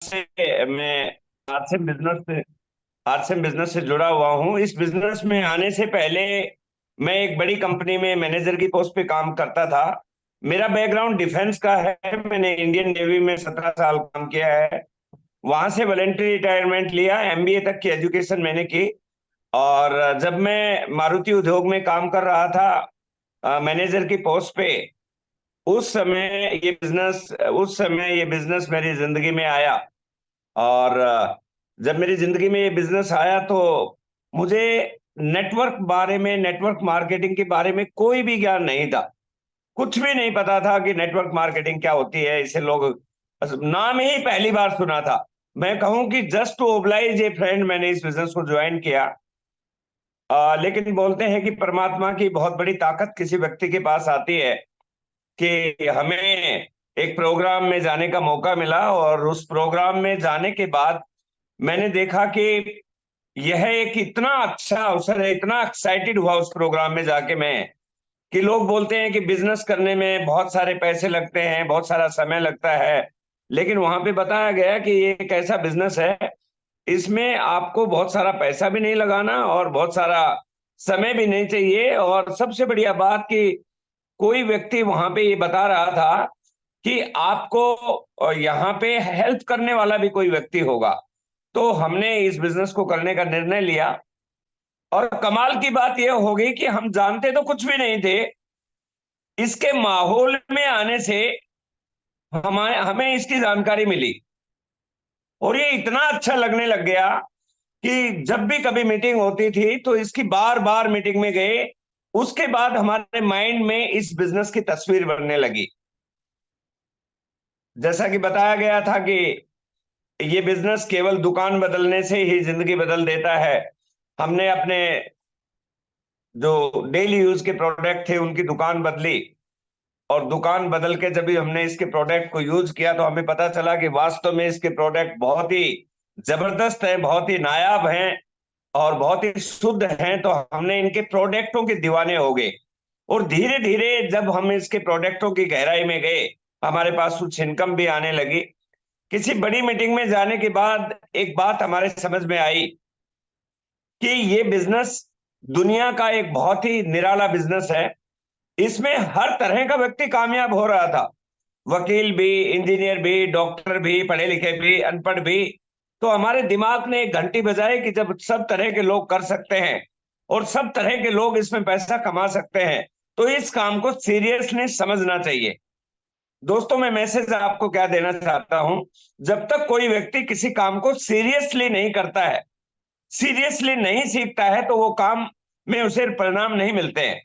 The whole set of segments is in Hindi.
से मैं आरसीएम बिजनेस से जुड़ा हुआ हूँ। इस बिजनेस में आने से पहले मैं एक बड़ी कंपनी में मैनेजर की पोस्ट पे काम करता था। मेरा बैकग्राउंड डिफेंस का है। मैंने इंडियन नेवी में 17 साल काम किया है। वहां से वॉलेंटरी रिटायरमेंट लिया, एमबीए तक की एजुकेशन मैंने की। और जब मैं मारुति उद्योग में काम कर रहा था मैनेजर की पोस्ट पे, उस समय ये बिजनेस मेरी जिंदगी में आया। और जब मेरी जिंदगी में ये बिजनेस आया तो मुझे नेटवर्क मार्केटिंग के बारे में कोई भी ज्ञान नहीं था। कुछ भी नहीं पता था कि नेटवर्क मार्केटिंग क्या होती है। इसे लोग बस नाम ही पहली बार सुना था। मैं कहूं कि just to oblige a friend मैंने इस बिजनेस को ज्वाइन किया। लेकिन बोलते हैं कि परमात्मा की बहुत बड़ी ताकत किसी व्यक्ति के पास आती है कि हमें एक प्रोग्राम में जाने का मौका मिला। और उस प्रोग्राम में जाने के बाद मैंने देखा कि यह एक इतना अच्छा अवसर है, इतना एक्साइटेड हुआ उस प्रोग्राम में जाके मैं, कि लोग बोलते हैं कि बिजनेस करने में बहुत सारे पैसे लगते हैं, बहुत सारा समय लगता है। लेकिन वहां पे बताया गया कि ये एक ऐसा बिजनेस है, इसमें आपको बहुत सारा पैसा भी नहीं लगाना और बहुत सारा समय भी नहीं चाहिए। और सबसे बढ़िया बात कि कोई व्यक्ति वहां पे ये बता रहा था कि आपको यहाँ पे हेल्प करने वाला भी कोई व्यक्ति होगा। तो हमने इस बिजनेस को करने का निर्णय लिया। और कमाल की बात यह हो गई कि हम जानते तो कुछ भी नहीं थे। इसके माहौल में आने से हमें हमें इसकी जानकारी मिली। और ये इतना अच्छा लगने लग गया कि जब भी कभी मीटिंग होती थी तो इसकी बार बार मीटिंग में गए। उसके बाद हमारे माइंड में इस बिजनेस की तस्वीर बनने लगी। जैसा कि बताया गया था कि ये बिजनेस केवल दुकान बदलने से ही जिंदगी बदल देता है। हमने अपने जो डेली यूज के प्रोडक्ट थे उनकी दुकान बदली। और दुकान बदल के जब भी हमने इसके प्रोडक्ट को यूज किया तो हमें पता चला कि वास्तव में इसके प्रोडक्ट बहुत ही जबरदस्त हैं, बहुत ही नायाब हैं और बहुत ही शुद्ध हैं। तो हमने इनके प्रोडक्टों के दीवाने हो गए। और धीरे धीरे जब हम इसके प्रोडक्टों की गहराई में गए, हमारे पास कुछ इनकम भी आने लगी। किसी बड़ी मीटिंग में जाने के बाद एक बात हमारे समझ में आई कि ये बिजनेस दुनिया का एक बहुत ही निराला बिजनेस है। इसमें हर तरह का व्यक्ति कामयाब हो रहा था। वकील भी, इंजीनियर भी, डॉक्टर भी, पढ़े लिखे भी, अनपढ़ भी। तो हमारे दिमाग ने एक घंटी बजाई कि जब सब तरह के लोग कर सकते हैं और सब तरह के लोग इसमें पैसा कमा सकते हैं तो इस काम को सीरियसली समझना चाहिए। दोस्तों, मैं मैसेज आपको क्या देना चाहता हूं, जब तक कोई व्यक्ति किसी काम को सीरियसली नहीं करता है, सीरियसली नहीं सीखता है, तो वो काम में उसे परिणाम नहीं मिलते हैं।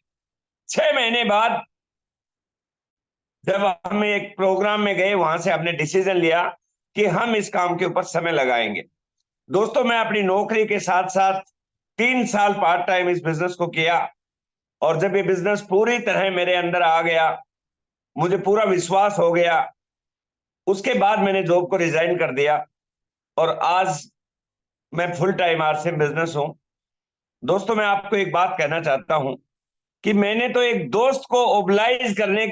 6 महीने बाद जब हम एक प्रोग्राम में गए, वहां से हमने डिसीजन लिया कि हम इस काम के ऊपर समय लगाएंगे। दोस्तों, मैं अपनी नौकरी के साथ साथ 3 साल पार्ट टाइम इस बिजनेस को किया। और जब ये बिजनेस पूरी तरह मेरे अंदर आ गया, मुझे पूरा विश्वास हो गया, उसके बाद मैंने जॉब को रिजाइन कर दिया। और आज मैं फुल टाइम आरसीएम बिजनेस हूं। दोस्तों, मैं आपको एक बात कहना चाहता हूं कि मैंने तो एक दोस्त को ओबलाइज करने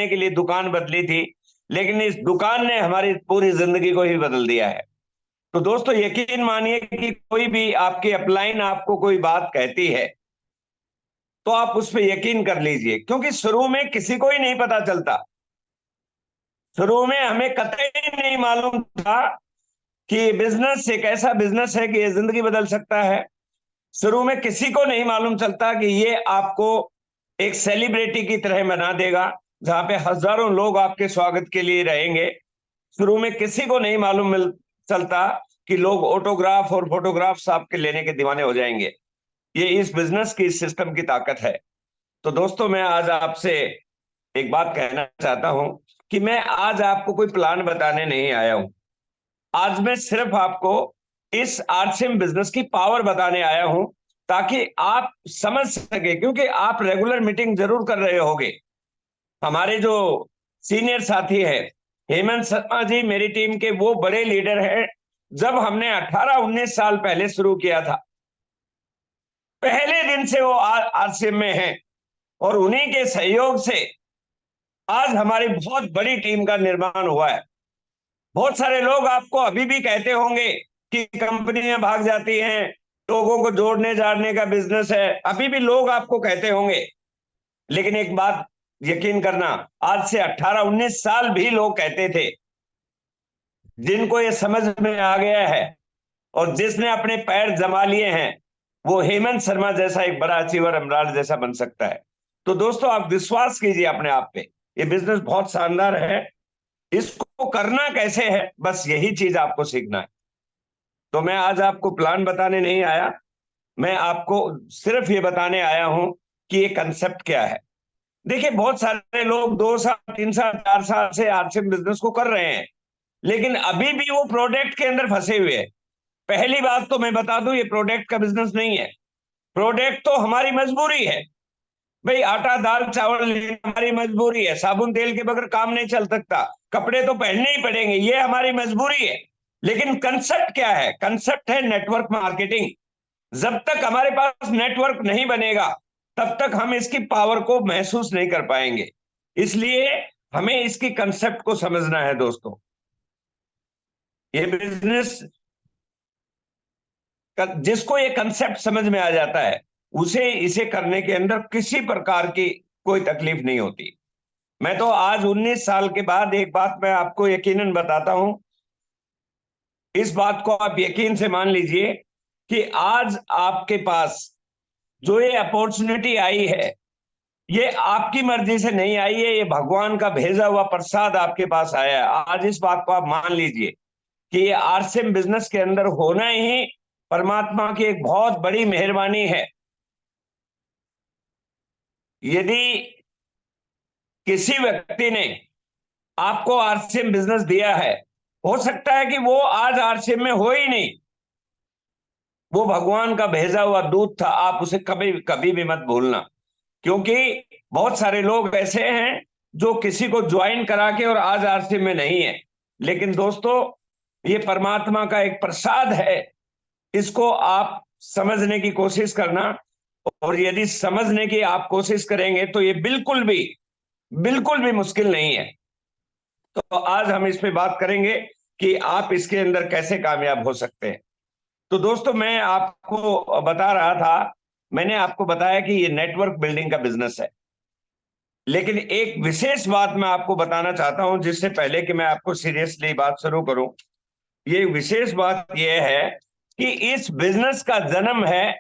के लिए दुकान बदली थी, लेकिन इस दुकान ने हमारी पूरी जिंदगी को ही बदल दिया है। तो दोस्तों, यकीन मानिए कि कोई भी आपकी अपलाइन आपको कोई बात कहती है तो आप उस पर यकीन कर लीजिए, क्योंकि शुरू में किसी को ही नहीं पता चलता। शुरू में हमें कतई नहीं मालूम था कि बिजनेस एक ऐसा बिजनेस है कि ये जिंदगी बदल सकता है। शुरू में किसी को नहीं मालूम चलता कि ये आपको एक सेलिब्रिटी की तरह बना देगा, जहां पे हजारों लोग आपके स्वागत के लिए रहेंगे। शुरू में किसी को नहीं मालूम मिल चलता कि लोग ऑटोग्राफ और फोटोग्राफ्स आपके लेने के दीवाने हो जाएंगे। ये इस बिजनेस की, इस सिस्टम की ताकत है। तो दोस्तों, मैं आज आपसे एक बात कहना चाहता हूं कि मैं आज आपको कोई प्लान बताने नहीं आया हूं। आज मैं सिर्फ आपको इस आरसीएम बिजनेस की पावर बताने आया हूं, ताकि आप समझ सके। क्योंकि आप रेगुलर मीटिंग जरूर कर रहे होगे। हमारे जो सीनियर साथी है, हेमंत शर्मा जी, मेरी टीम के वो बड़े लीडर हैं। जब हमने 18-19 साल पहले शुरू किया था, पहले दिन से वो आरसीएम में हैं। और उन्हीं के सहयोग से आज हमारी बहुत बड़ी टीम का निर्माण हुआ है। बहुत सारे लोग आपको अभी भी कहते होंगे कि कंपनियां भाग जाती हैं, लोगों को जोड़ने जाड़ने का बिजनेस है, अभी भी लोग आपको कहते होंगे। लेकिन एक बात यकीन करना, आज से 18-19 साल भी लोग कहते थे। जिनको ये समझ में आ गया है और जिसने अपने पैर जमा लिए हैं, वो हेमंत शर्मा जैसा एक बड़ा अचीवर, अमराज जैसा बन सकता है। तो दोस्तों, आप विश्वास कीजिए अपने आप पे, ये बिजनेस बहुत शानदार है। इसको करना कैसे है, बस यही चीज आपको सीखना है। तो मैं आज आपको प्लान बताने नहीं आया, मैं आपको सिर्फ ये बताने आया हूं कि ये कंसेप्ट क्या है। देखिए, बहुत सारे लोग 2 साल 3 साल 4 साल से आरसीएम बिजनेस को कर रहे हैं, लेकिन अभी भी वो प्रोडक्ट के अंदर फंसे हुए हैं। पहली बात तो मैं बता दूं, ये प्रोडक्ट का बिजनेस नहीं है। प्रोडक्ट तो हमारी मजबूरी है भाई, आटा दाल चावल लेना हमारी मजबूरी है, साबुन तेल के बगैर काम नहीं चल सकता, कपड़े तो पहनने ही पड़ेंगे, ये हमारी मजबूरी है। लेकिन कंसेप्ट क्या है? कंसेप्ट है नेटवर्क मार्केटिंग। जब तक हमारे पास नेटवर्क नहीं बनेगा, तब तक हम इसकी पावर को महसूस नहीं कर पाएंगे। इसलिए हमें इसकी कंसेप्ट को समझना है दोस्तों। ये बिजनेस, जिसको ये कंसेप्ट समझ में आ जाता है, उसे इसे करने के अंदर किसी प्रकार की कोई तकलीफ नहीं होती। मैं तो आज 19 साल के बाद एक बात मैं आपको यकीनन बताता हूं, इस बात को आप यकीन से मान लीजिए कि आज आपके पास जो ये अपॉर्चुनिटी आई है, ये आपकी मर्जी से नहीं आई है, ये भगवान का भेजा हुआ प्रसाद आपके पास आया है। आज इस बात को आप मान लीजिए कि ये आरसीएम बिजनेस के अंदर होना ही परमात्मा की एक बहुत बड़ी मेहरबानी है। यदि किसी व्यक्ति ने आपको आरसीएम बिजनेस दिया है, हो सकता है कि वो आज आरसीएम में हो ही नहीं, वो भगवान का भेजा हुआ दूत था। आप उसे कभी कभी भी मत भूलना, क्योंकि बहुत सारे लोग ऐसे हैं जो किसी को ज्वाइन करा के और आज आरसीएम में नहीं है। लेकिन दोस्तों, ये परमात्मा का एक प्रसाद है, इसको आप समझने की कोशिश करना। और यदि समझने की आप कोशिश करेंगे तो ये बिल्कुल भी मुश्किल नहीं है। तो आज हम इस पे बात करेंगे कि आप इसके अंदर कैसे कामयाब हो सकते हैं। तो दोस्तों, मैं आपको बता रहा था, मैंने आपको बताया कि ये नेटवर्क बिल्डिंग का बिजनेस है। लेकिन एक विशेष बात मैं आपको बताना चाहता हूं, जिससे पहले कि मैं आपको सीरियसली बात शुरू करूं। ये विशेष बात यह है कि इस बिजनेस का जन्म है,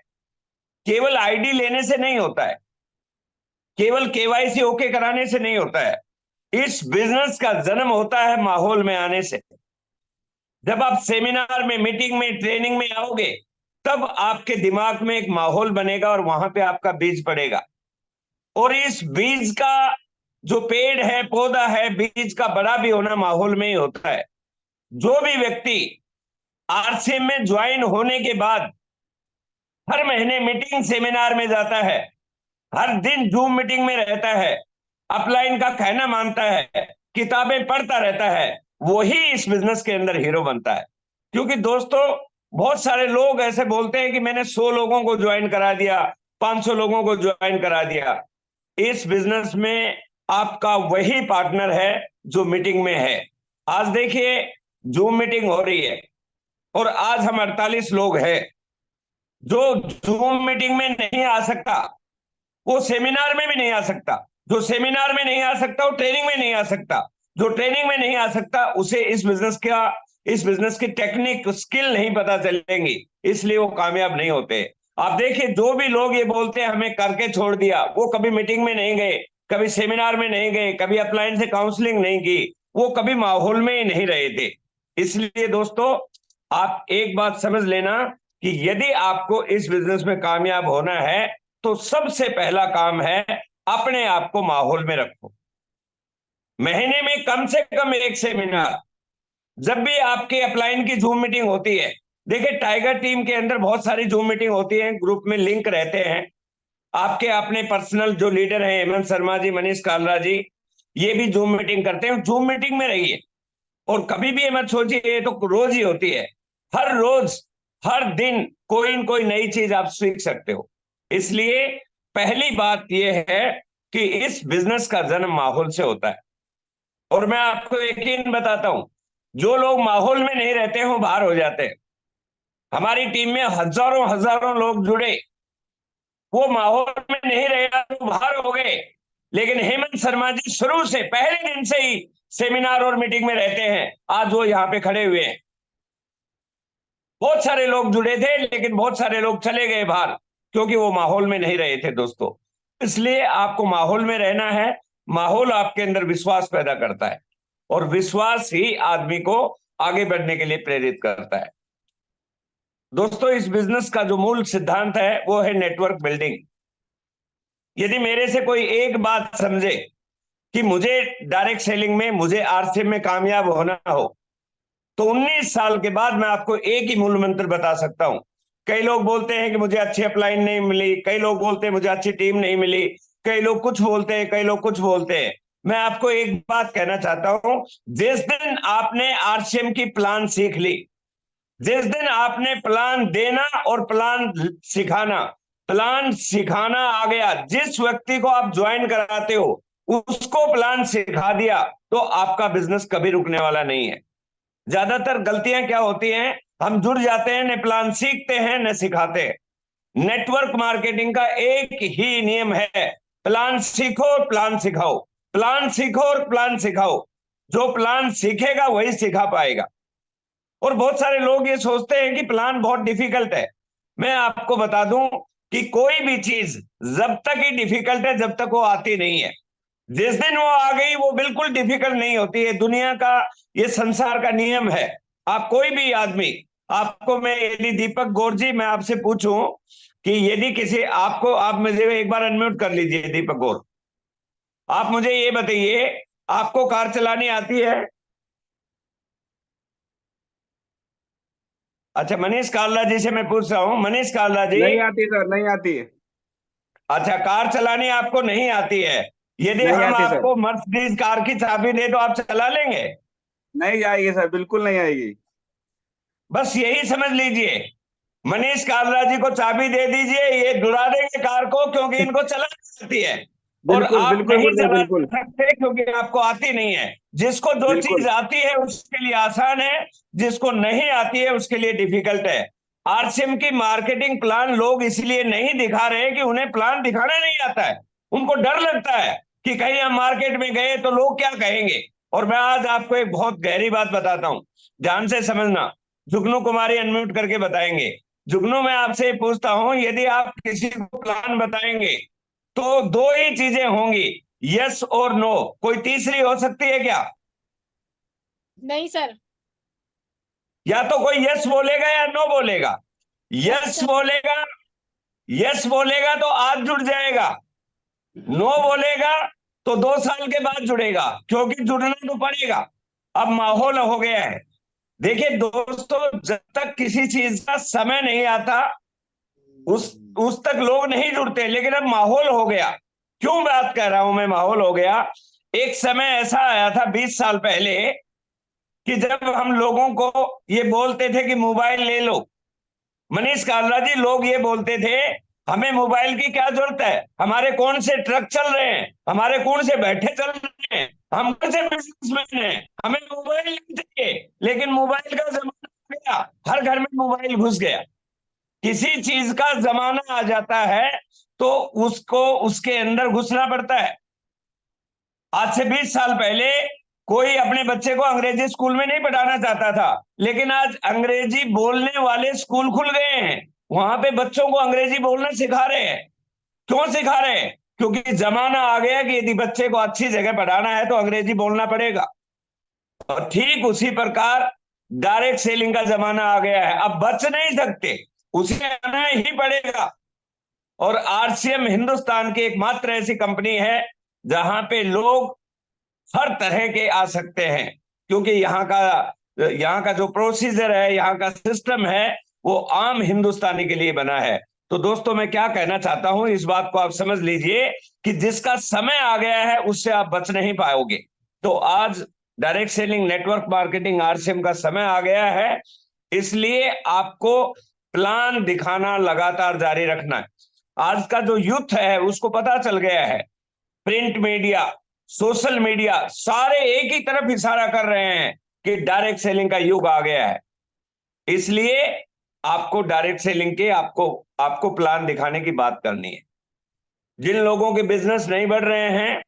केवल आईडी लेने से नहीं होता है, केवल केवाईसी ओके कराने से नहीं होता है। इस बिजनेस का जन्म होता है माहौल में आने से। जब आप सेमिनार में, मीटिंग में, ट्रेनिंग में आओगे, तब आपके दिमाग में एक माहौल बनेगा और वहां पे आपका बीज पड़ेगा। और इस बीज का जो पेड़ है, पौधा है, बीज का बड़ा भी होना माहौल में ही होता है। जो भी व्यक्ति आरसीएम में ज्वाइन होने के बाद हर महीने मीटिंग सेमिनार में जाता है, हर दिन जूम मीटिंग में रहता है, अपलाइन का कहना मानता है, किताबें पढ़ता रहता है, वही इस बिजनेस के अंदर हीरो बनता है। क्योंकि दोस्तों, बहुत सारे लोग ऐसे बोलते हैं कि मैंने 100 लोगों को ज्वाइन करा दिया, 500 लोगों को ज्वाइन करा दिया। इस बिजनेस में आपका वही पार्टनर है जो मीटिंग में है। आज देखिए, जूम मीटिंग हो रही है और आज हम 48 लोग हैं। जो जूम मीटिंग में नहीं आ सकता, वो सेमिनार में भी नहीं आ सकता। जो सेमिनार में नहीं आ सकता, वो ट्रेनिंग में नहीं आ सकता। जो ट्रेनिंग में नहीं आ सकता, उसे इस बिजनेस की टेक्निक, स्किल नहीं पता चलेंगी, इसलिए वो कामयाब नहीं होते। आप देखिए, जो भी लोग ये बोलते हैं हमें करके छोड़ दिया, वो कभी मीटिंग में नहीं गए, कभी सेमिनार में नहीं गए, कभी अपलाइन से काउंसलिंग नहीं की, वो कभी माहौल में ही नहीं रहे थे। इसलिए दोस्तों, आप एक बात समझ लेना कि यदि आपको इस बिजनेस में कामयाब होना है, तो सबसे पहला काम है, अपने आप को माहौल में रखो। महीने में कम से कम एक सेमिनार, जब भी आपके अपलाइन की जूम मीटिंग होती है, देखिए टाइगर टीम के अंदर बहुत सारी जूम मीटिंग होती है, ग्रुप में लिंक रहते हैं। आपके अपने पर्सनल जो लीडर हैं, हेमंत शर्मा जी, मनीष कालरा जी, ये भी जूम मीटिंग करते हैं। जूम मीटिंग में रहिए और कभी भी ये मत सोचिए ये तो रोज ही होती है। हर रोज, हर दिन कोई न कोई नई चीज आप सीख सकते हो। इसलिए पहली बात यह है कि इस बिजनेस का जन्म माहौल से होता है। और मैं आपको यकीन बताता हूं, जो लोग माहौल में नहीं रहते हैं वो बाहर हो जाते हैं। हमारी टीम में हजारों हजारों लोग जुड़े, वो माहौल में नहीं रहे तो बाहर हो गए। लेकिन हेमंत शर्मा जी शुरू से, पहले दिन से ही सेमिनार और मीटिंग में रहते हैं, आज वो यहाँ पे खड़े हुए हैं। बहुत सारे लोग जुड़े थे लेकिन बहुत सारे लोग चले गए बाहर, क्योंकि वो माहौल में नहीं रहे थे दोस्तों। इसलिए आपको माहौल में रहना है। माहौल आपके अंदर विश्वास पैदा करता है, और विश्वास ही आदमी को आगे बढ़ने के लिए प्रेरित करता है। दोस्तों, इस बिजनेस का जो मूल सिद्धांत है वो है नेटवर्क बिल्डिंग। यदि मेरे से कोई एक बात समझे कि मुझे डायरेक्ट सेलिंग में, मुझे आरसीएम में कामयाब होना हो, तो 19 साल के बाद मैं आपको एक ही मूल मंत्र बता सकता हूं। कई लोग बोलते हैं कि मुझे अच्छी अपलाइन नहीं मिली, कई लोग बोलते हैं मुझे अच्छी टीम नहीं मिली, कई लोग कुछ बोलते हैं, कई लोग कुछ बोलते हैं। मैं आपको एक बात कहना चाहता हूं, जिस दिन आपने आरसीएम की प्लान सीख ली, जिस दिन आपने प्लान देना और प्लान सिखाना आ गया, जिस व्यक्ति को आप ज्वाइन कराते हो उसको प्लान सिखा दिया, तो आपका बिजनेस कभी रुकने वाला नहीं है। ज्यादातर गलतियां क्या होती हैं, हम जुड़ जाते हैं, न प्लान सीखते हैं न सिखाते हैं। नेटवर्क मार्केटिंग का एक ही नियम है, प्लान सीखो और प्लान सिखाओ, प्लान सीखो और प्लान सिखाओ। जो प्लान सीखेगा वही सिखा पाएगा। और बहुत सारे लोग ये सोचते हैं कि प्लान बहुत डिफिकल्ट है। मैं आपको बता दूं कि कोई भी चीज जब तक ही डिफिकल्ट है जब तक वो आती नहीं है। जिस दिन वो आ गई वो बिल्कुल डिफिकल्ट नहीं होती है। दुनिया का, ये संसार का नियम है। आप कोई भी आदमी, आपको मैं, यदि दीपक गौर जी मैं आपसे पूछूं कि यदि किसी आपको, आप मुझे एक बार अनम्यूट कर लीजिए दीपक गौर, आप मुझे ये बताइए, आपको कार चलानी आती है? अच्छा, मनीष काल्ला जी से मैं पूछ रहा हूं। मनीष काल्ला जी, नहीं आती सर, नहीं आती। अच्छा, कार चलानी आपको नहीं आती है। यदि नहीं हम आती सर। आपको मर्सिडीज कार की चाबी दे तो आप चला लेंगे? नहीं आएगी सर, बिल्कुल नहीं आएगी। बस यही समझ लीजिए, मनीष कालरा जी को चाबी दे दीजिए, ये दुरा देंगे कार को, क्योंकि इनको चलानी आती है। और बिल्कुल आप बिल्कुल नहीं बोल रहे, चला बिल्कुल सकते क्योंकि आपको आती नहीं है। जिसको जो चीज बिल्कुल। आती है उसके लिए आसान है, जिसको नहीं आती है उसके लिए डिफिकल्ट है। आरसीएम की मार्केटिंग प्लान लोग इसलिए नहीं दिखा रहे कि उन्हें प्लान दिखाना नहीं आता है। उनको डर लगता है कि कहीं हम मार्केट में गए तो लोग क्या कहेंगे। और मैं आज आपको एक बहुत गहरी बात बताता हूं, ध्यान से समझना। जुगनू कुमारी अनम्यूट करके बताएंगे। जुगनू, मैं आपसे पूछता हूं, यदि आप किसी को प्लान बताएंगे तो दो ही चीजें होंगी, यस और नो, कोई तीसरी हो सकती है क्या? नहीं सर। या तो कोई यस बोलेगा या नो बोलेगा। नहीं यस सर। बोलेगा, यस बोलेगा तो आज जुड़ जाएगा। नो बोलेगा तो 2 साल के बाद जुड़ेगा, क्योंकि जुड़ना तो पड़ेगा। अब माहौल हो गया है। देखिए दोस्तों, जब तक किसी चीज का समय नहीं आता उस उस तक लोग नहीं जुड़ते, लेकिन अब माहौल हो गया। क्यों बात कर रहा हूं मैं, माहौल हो गया? एक समय ऐसा आया था 20 साल पहले कि जब हम लोगों को ये बोलते थे कि मोबाइल ले लो। मनीष कालरा जी, लोग ये बोलते थे हमें मोबाइल की क्या जरूरत है, हमारे कौन से ट्रक चल रहे हैं, हमारे कौन से बैठे चल रहे हैं, हम कौन से बिजनेसमैन हैं, हमें मोबाइल नहीं चाहिए। लेकिन मोबाइल का जमाना आ गया, हर घर में मोबाइल घुस गया। किसी चीज का जमाना आ जाता है तो उसको उसके अंदर घुसना पड़ता है। आज से 20 साल पहले कोई अपने बच्चे को अंग्रेजी स्कूल में नहीं पढ़ाना चाहता था, लेकिन आज अंग्रेजी बोलने वाले स्कूल खुल गए हैं। वहां पे बच्चों को अंग्रेजी बोलना सिखा रहे हैं। क्यों सिखा रहे हैं? क्योंकि जमाना आ गया कि यदि बच्चे को अच्छी जगह पढ़ाना है तो अंग्रेजी बोलना पड़ेगा। और ठीक उसी प्रकार डायरेक्ट सेलिंग का जमाना आ गया है, अब बच नहीं सकते, उसे आना ही पड़ेगा। और आरसीएम हिंदुस्तान की एकमात्र ऐसी कंपनी है जहां पे लोग हर तरह के आ सकते हैं, क्योंकि यहाँ का जो प्रोसीजर है, यहाँ का सिस्टम है, वो आम हिंदुस्तानी के लिए बना है। तो दोस्तों, मैं क्या कहना चाहता हूं, इस बात को आप समझ लीजिए कि जिसका समय आ गया है उससे आप बच नहीं पाओगे। तो आज direct selling, network marketing, RCM का समय आ गया है। इसलिए आपको प्लान दिखाना लगातार जारी रखना है। आज का जो यूथ है उसको पता चल गया है, प्रिंट मीडिया, सोशल मीडिया, सारे एक ही तरफ इशारा कर रहे हैं कि डायरेक्ट सेलिंग का युग आ गया है। इसलिए आपको डायरेक्ट सेलिंग के आपको प्लान दिखाने की बात करनी है। जिन लोगों के बिजनेस नहीं बढ़ रहे हैं,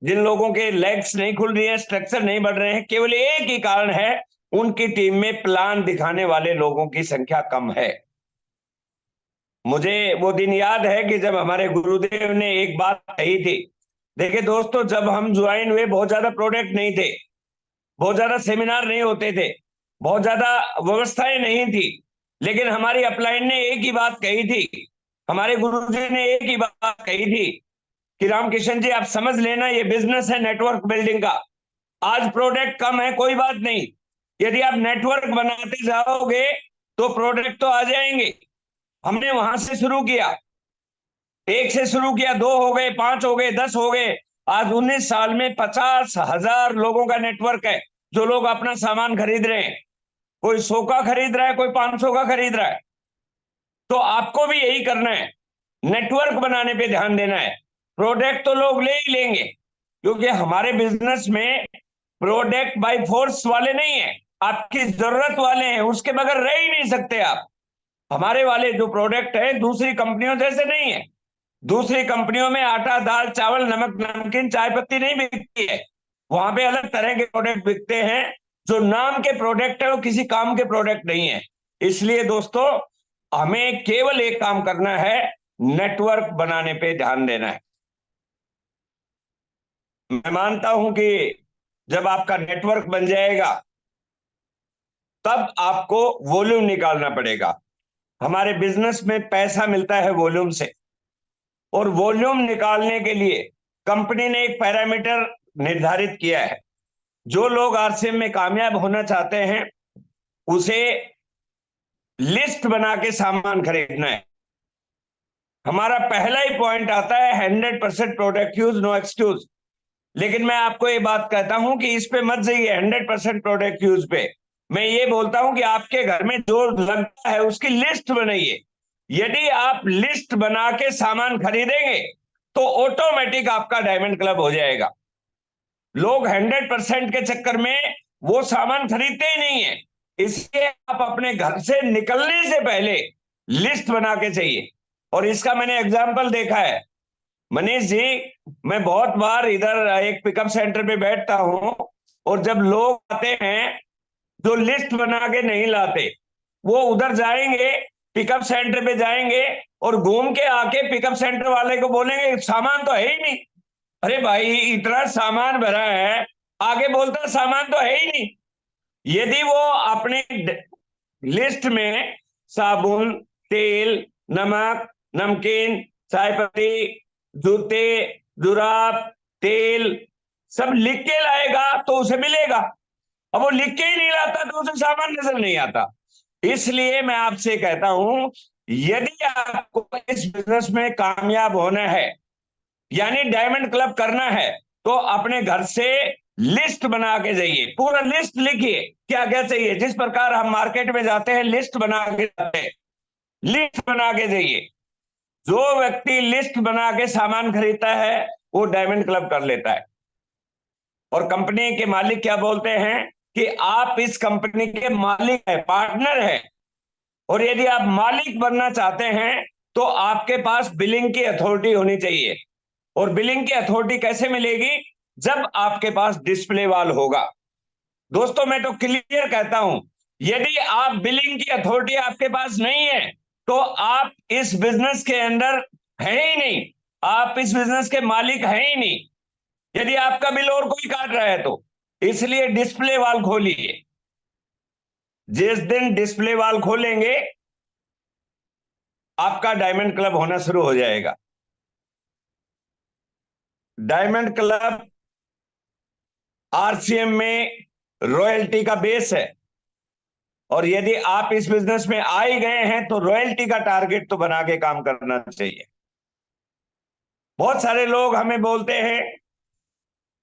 जिन लोगों के लेग्स नहीं खुल रही है, स्ट्रक्चर नहीं बढ़ रहे हैं, केवल एक ही कारण है, उनकी टीम में प्लान दिखाने वाले लोगों की संख्या कम है। मुझे वो दिन याद है कि जब हमारे गुरुदेव ने एक बात कही थी। देखिए दोस्तों, जब हम ज्वाइन हुए बहुत ज्यादा प्रोडक्ट नहीं थे, बहुत ज्यादा सेमिनार नहीं होते थे, बहुत ज्यादा व्यवस्थाएं नहीं थी, लेकिन हमारी अपलाइन ने एक ही बात कही थी, हमारे गुरुजी ने एक ही बात कही थी कि रामकिशन जी, आप समझ लेना, ये बिजनेस है नेटवर्क बिल्डिंग का। आज प्रोडक्ट कम है, कोई बात नहीं, यदि आप नेटवर्क बनाते जाओगे तो प्रोडक्ट तो आ जाएंगे। हमने वहां से शुरू किया, 1 से शुरू किया, 2 हो गए, 5 हो गए, 10 हो गए। आज 19 साल में 50,000 लोगों का नेटवर्क है, जो लोग अपना सामान खरीद रहे हैं। कोई 100 का खरीद रहा है, कोई 500 का खरीद रहा है। तो आपको भी यही करना है, नेटवर्क बनाने पे ध्यान देना है। प्रोडक्ट तो लोग ले ही लेंगे, क्योंकि हमारे बिजनेस में प्रोडक्ट बाय फोर्स वाले नहीं है, आपकी जरूरत वाले हैं, उसके बगैर रह ही नहीं सकते आप। हमारे वाले जो प्रोडक्ट है दूसरी कंपनियों जैसे नहीं है। दूसरी कंपनियों में आटा, दाल, चावल, नमक, नमकीन, चाय पत्ती नहीं बिकती है। वहां पे अलग तरह के प्रोडक्ट बिकते हैं, जो नाम के प्रोडक्ट है वो किसी काम के प्रोडक्ट नहीं है। इसलिए दोस्तों, हमें केवल एक काम करना है, नेटवर्क बनाने पे ध्यान देना है। मैं मानता हूं कि जब आपका नेटवर्क बन जाएगा तब आपको वॉल्यूम निकालना पड़ेगा। हमारे बिजनेस में पैसा मिलता है वॉल्यूम से, और वॉल्यूम निकालने के लिए कंपनी ने एक पैरामीटर निर्धारित किया है। जो लोग आरसीएम में कामयाब होना चाहते हैं, उसे लिस्ट बना के सामान खरीदना है। हमारा पहला ही पॉइंट आता है 100% प्रोडक्ट यूज, नो एक्सक्यूज। लेकिन मैं आपको ये बात कहता हूं कि इस पे मत जाइए 100% प्रोडक्ट यूज पे। मैं ये बोलता हूं कि आपके घर में जो लगता है उसकी लिस्ट बनाइए। यदि आप लिस्ट बना के सामान खरीदेंगे तो ऑटोमेटिक आपका डायमंड क्लब हो जाएगा। लोग 100% के चक्कर में वो सामान खरीदते ही नहीं है। इसलिए आप अपने घर से निकलने से पहले लिस्ट बना के चाहिए। और इसका मैंने एग्जाम्पल देखा है। मनीष जी, मैं बहुत बार इधर एक पिकअप सेंटर पे बैठता हूं, और जब लोग आते हैं जो लिस्ट बना के नहीं लाते, वो उधर जाएंगे, पिकअप सेंटर पे जाएंगे, और घूम के आके पिकअप सेंटर वाले को बोलेंगे सामान तो है ही नहीं। अरे भाई, इतना सामान भरा है, आगे बोलता सामान तो है ही नहीं। यदि वो अपने लिस्ट में साबुन, तेल, नमक, नमकीन, चाय पत्ती, जूते, जुराब, तेल सब लिख के लाएगा तो उसे मिलेगा। अब वो लिख के ही नहीं लाता तो उसे सामान नजर नहीं आता। इसलिए मैं आपसे कहता हूं, यदि आपको इस बिजनेस में कामयाब होना है, यानी डायमंड क्लब करना है, तो अपने घर से लिस्ट बना के जाइए। पूरा लिस्ट लिखिए, क्या क्या चाहिए। जिस प्रकार हम मार्केट में जाते हैं, लिस्ट बना के जाते हैं, लिस्ट बना के जाइए। जो व्यक्ति लिस्ट बना के सामान खरीदता है वो डायमंड क्लब कर लेता है। और कंपनी के मालिक क्या बोलते हैं कि आप इस कंपनी के मालिक है, पार्टनर है। और यदि आप मालिक बनना चाहते हैं तो आपके पास बिलिंग की अथॉरिटी होनी चाहिए। और बिलिंग की अथॉरिटी कैसे मिलेगी? जब आपके पास डिस्प्ले वॉल होगा। दोस्तों, मैं तो क्लियर कहता हूं, यदि आप बिलिंग की अथॉरिटी आपके पास नहीं है तो आप इस बिजनेस के अंदर है ही नहीं, आप इस बिजनेस के मालिक हैं ही नहीं, यदि आपका बिल और कोई काट रहा है तो। इसलिए डिस्प्ले वॉल खोलिए। जिस दिन डिस्प्ले वॉल खोलेंगे, आपका डायमंड क्लब होना शुरू हो जाएगा। डायमंड क्लब आरसीएम में रॉयल्टी का बेस है, और यदि आप इस बिजनेस में आ ही गए हैं तो रॉयल्टी का टारगेट तो बना के काम करना चाहिए। बहुत सारे लोग हमें बोलते हैं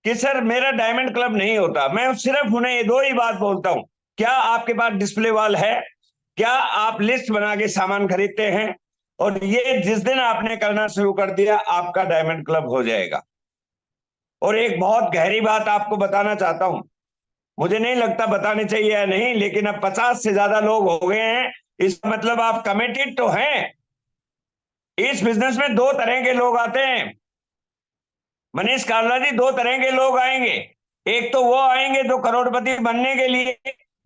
कि सर मेरा डायमंड क्लब नहीं होता। मैं सिर्फ उन्हें ये 2 ही बात बोलता हूं, क्या आपके पास डिस्प्ले वॉल है? क्या आप लिस्ट बना के सामान खरीदते हैं? और ये जिस दिन आपने करना शुरू कर दिया, आपका डायमंड क्लब हो जाएगा। और एक बहुत गहरी बात आपको बताना चाहता हूं, मुझे नहीं लगता बताने चाहिए या नहीं, लेकिन अब 50 से ज्यादा लोग हो गए हैं, इसका मतलब आप कमिटेड तो हैं। इस बिजनेस में दो तरह के लोग आते हैं मनीष कालरा जी, दो तरह के लोग आएंगे। एक तो वो आएंगे जो करोड़पति बनने के लिए,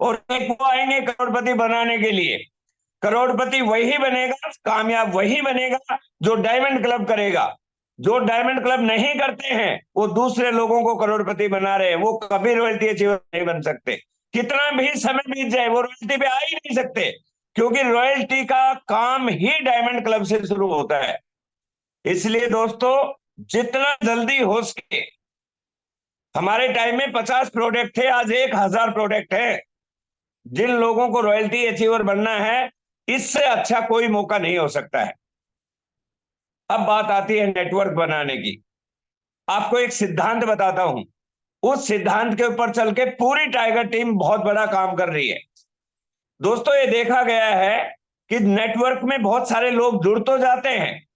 और एक वो आएंगे करोड़पति बनाने के लिए। करोड़पति वही बनेगा, कामयाब वही बनेगा जो डायमंड क्लब करेगा। जो डायमंड क्लब नहीं करते हैं वो दूसरे लोगों को करोड़पति बना रहे हैं, वो कभी रॉयल्टी अचीवर नहीं बन सकते। कितना भी समय बीत जाए वो रॉयल्टी पे आ ही नहीं सकते, क्योंकि रॉयल्टी का काम ही डायमंड क्लब से शुरू होता है। इसलिए दोस्तों, जितना जल्दी हो सके, हमारे टाइम में 50 प्रोडक्ट थे, आज 1000 प्रोडक्ट है। जिन लोगों को रॉयल्टी अचीवर बनना है, इससे अच्छा कोई मौका नहीं हो सकता है। अब बात आती है नेटवर्क बनाने की। आपको एक सिद्धांत बताता हूं, उस सिद्धांत के ऊपर चल के पूरी टाइगर टीम बहुत बड़ा काम कर रही है। दोस्तों, ये देखा गया है कि नेटवर्क में बहुत सारे लोग जुड़ तो जाते हैं,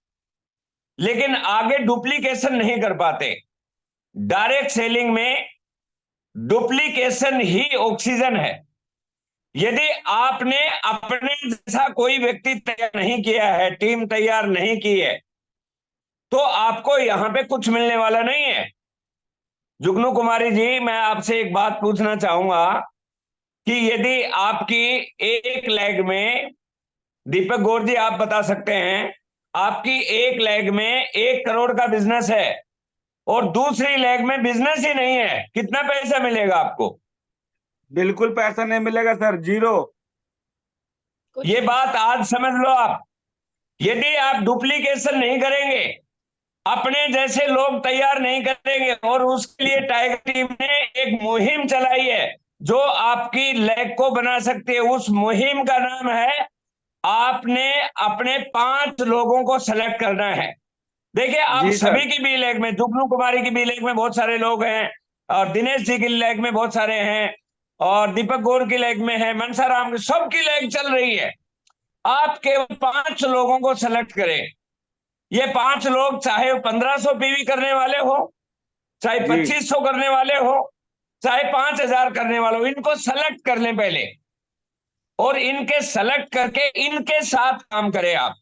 लेकिन आगे डुप्लीकेशन नहीं कर पाते। डायरेक्ट सेलिंग में डुप्लीकेशन ही ऑक्सीजन है। यदि आपने अपने जैसा कोई व्यक्ति तैयार नहीं किया है, टीम तैयार नहीं की है, तो आपको यहां पे कुछ मिलने वाला नहीं है। जुगनू कुमारी जी, मैं आपसे एक बात पूछना चाहूंगा कि यदि आपकी एक लेग में, दीपक गौर जी आप बता सकते हैं, आपकी एक लेग में 1 करोड़ का बिजनेस है और दूसरी लेग में बिजनेस ही नहीं है, कितना पैसा मिलेगा आपको? बिल्कुल पैसा नहीं मिलेगा सर, जीरो। कुछ ये नहीं। बात आज समझ लो आप। यदि आप डुप्लीकेशन नहीं करेंगे, अपने जैसे लोग तैयार नहीं करेंगे, और उसके लिए टाइगर टीम ने एक मुहिम चलाई है जो आपकी लेग को बना सकती है। उस मुहिम का नाम है, आपने अपने 5 लोगों को सेलेक्ट करना है। देखिए, आप जी सर। सभी की बी लेग में, जुगनू कुमारी की बी लेग में बहुत सारे लोग हैं, और दिनेश जी की लेग में बहुत सारे हैं, और दीपक गौर की लेग में है, मनसा राम की, सबकी लेग चल रही है। आप केवल 5 लोगों को सेलेक्ट करें। ये 5 लोग चाहे 1500 पीवी करने वाले हो, चाहे जी 2500 करने वाले हो, चाहे 5000 करने वाले हो, इनको सेलेक्ट कर लें पहले, और इनके सेलेक्ट करके इनके साथ काम करें आप।